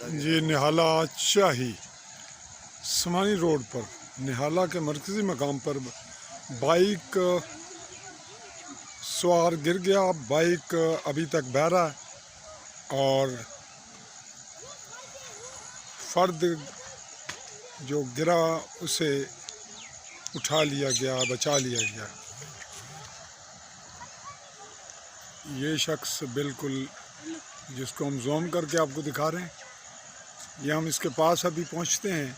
یہ نہالہ شاہی سمانی روڈ پر نہالہ کے مرکزی مقام پر بائک سوار گر گیا. بائک ابھی تک بہہ رہا ہے اور فرد جو گرا اسے اٹھا لیا گیا, بچا لیا گیا. یہ شخص بالکل جس کو ہم زوم کر کے آپ کو دکھا رہے ہیں, یہ ہم اس کے پاس ابھی پہنچتے ہیں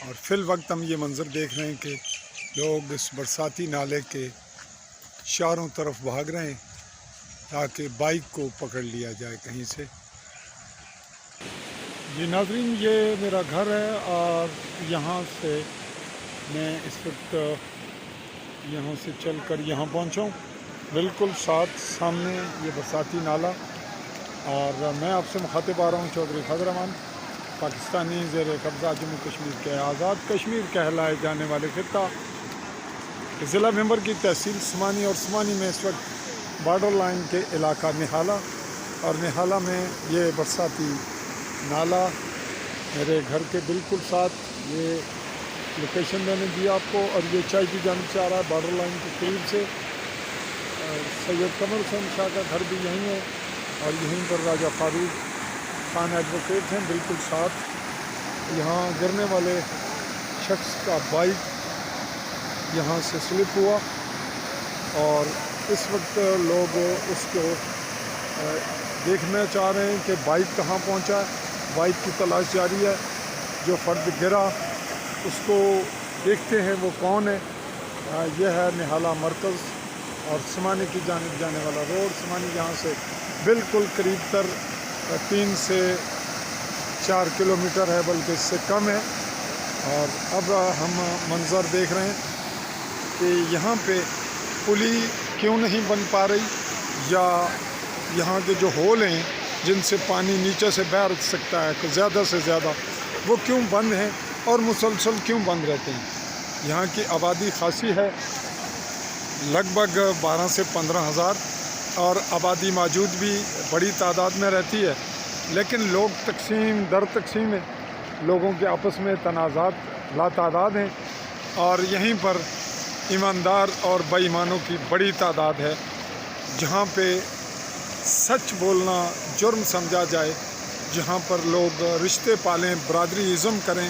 اور فی الوقت ہم یہ منظر دیکھ رہے ہیں کہ لوگ اس برساتی نالے کے چاروں طرف بھاگ رہے ہیں تاکہ بائک کو پکڑ لیا جائے کہیں سے. جی ناظرین, یہ میرا گھر ہے اور یہاں سے میں اس وقت یہاں سے چل کر یہاں پہنچا ہوں. بالکل سامنے یہ برساتی نالہ, اور میں آپ سے مخاطب آ رہا ہوں چودھری فضل الرحمان, پاکستانی زیر قبضہ جموں کشمیر کے آزاد کشمیر کہلائے جانے والے خطہ ضلع ممبر کی تحصیل سمانی, اور سمانی میں اس وقت بارڈر لائن کے علاقہ نہالہ, اور نہالہ میں یہ برساتی نالہ میرے گھر کے بالکل ساتھ. یہ لوکیشن میں نے دی آپ کو, اور یہ چائے کی جانب سے آ رہا ہے بارڈر لائن کے قریب سے. سید قمر حسین شاہ کا گھر بھی یہیں ہے, اور یہیں پر راجہ فاروق خان ایڈوکیٹ ہیں بالکل ساتھ. یہاں گرنے والے شخص کا بائک یہاں سے سلپ ہوا, اور اس وقت لوگ اس کو دیکھنا چاہ رہے ہیں کہ بائک کہاں پہنچا ہے. بائک کی تلاش جاری ہے. جو فرد گرا اس کو دیکھتے ہیں وہ کون ہے. یہ ہے نہالہ مرکز اور سمانی کی جانب جانے والا روڈ. سمانی یہاں سے بالکل قریب تر 3 سے 4 کلومیٹر ہے, بلکہ اس سے کم ہے. اور اب ہم منظر دیکھ رہے ہیں کہ یہاں پہ پلی کیوں نہیں بن پا رہی, یا یہاں کے جو ہول ہیں جن سے پانی نیچے سے بہہ سکتا ہے زیادہ سے زیادہ, وہ کیوں بند ہیں اور مسلسل کیوں بند رہتے ہیں. یہاں کی آبادی خاصی ہے, لگ بھگ 12 سے 15 ہزار, اور آبادی موجود بھی بڑی تعداد میں رہتی ہے, لیکن لوگ تقسیم در تقسیم ہیں. لوگوں کے آپس میں تنازعات لاتعداد ہیں, اور یہیں پر ایماندار اور بے ایمانوں کی بڑی تعداد ہے. جہاں پہ سچ بولنا جرم سمجھا جائے, جہاں پر لوگ رشتے پالیں, برادری ازم کریں,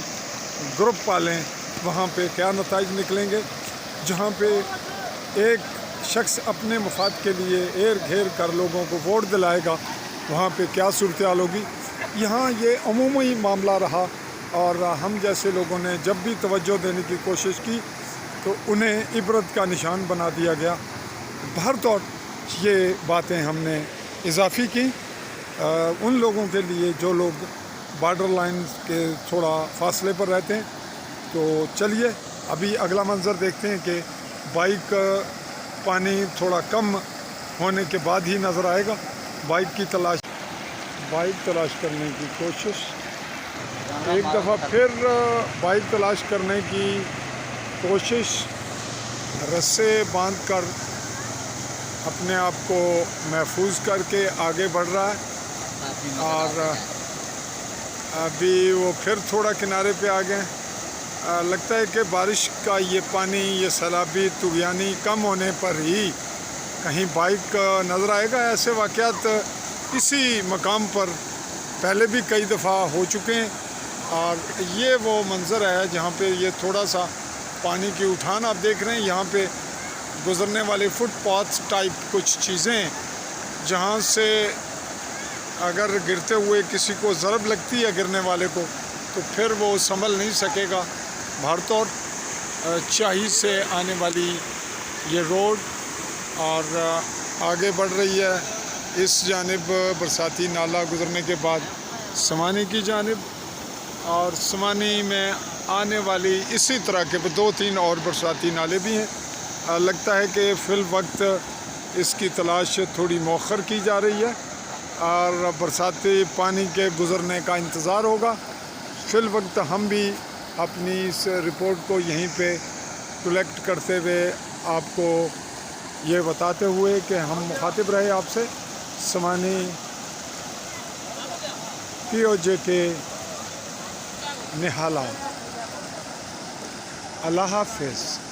گروپ پالیں, وہاں پہ کیا نتائج نکلیں گے. جہاں پہ ایک شخص اپنے مفاد کے لیے ایر گھیر کر لوگوں کو ووٹ دلائے گا, وہاں پہ کیا صورتحال ہوگی. یہاں یہ عمومی معاملہ رہا, اور ہم جیسے لوگوں نے جب بھی توجہ دینے کی کوشش کی تو انہیں عبرت کا نشان بنا دیا گیا. بہر طور یہ باتیں ہم نے اضافی کی ان لوگوں کے لیے جو لوگ بارڈر لائن کے تھوڑا فاصلے پر رہتے ہیں. تو چلیے ابھی اگلا منظر دیکھتے ہیں کہ بائک پانی تھوڑا کم ہونے کے بعد ہی نظر آئے گا. بائک تلاش کرنے کی کوشش, ایک دفعہ پھر بائک تلاش کرنے کی کوشش, رسے باندھ کر اپنے آپ کو محفوظ کر کے آگے بڑھ رہا ہے. اور ابھی وہ پھر تھوڑا کنارے پہ آ گئے. لگتا ہے کہ بارش کا یہ پانی, یہ سیلابی طغیانی کم ہونے پر ہی کہیں بائک نظر آئے گا. ایسے واقعات اسی مقام پر پہلے بھی کئی دفعہ ہو چکے ہیں, اور یہ وہ منظر ہے جہاں پہ یہ تھوڑا سا پانی کی اٹھان آپ دیکھ رہے ہیں. یہاں پہ گزرنے والے فٹ پاتھ ٹائپ کچھ چیزیں ہیں, جہاں سے اگر گرتے ہوئے کسی کو ضرب لگتی ہے گرنے والے کو, تو پھر وہ سنبھل نہیں سکے گا. بہر طور چاہی سے آنے والی یہ روڈ اور آگے بڑھ رہی ہے اس جانب برساتی نالہ گزرنے کے بعد سمانی کی جانب, اور سمانی میں آنے والی اسی طرح کے 2-3 اور برساتی نالے بھی ہیں. لگتا ہے کہ فی الوقت اس کی تلاش تھوڑی مؤخر کی جا رہی ہے, اور برساتی پانی کے گزرنے کا انتظار ہوگا. فی الوقت ہم بھی اپنی اس رپورٹ کو یہیں پہ کلیکٹ کرتے ہوئے آپ کو یہ بتاتے ہوئے کہ ہم مخاطب رہے آپ سے. سمانی POJK نہالا. اللہ حافظ.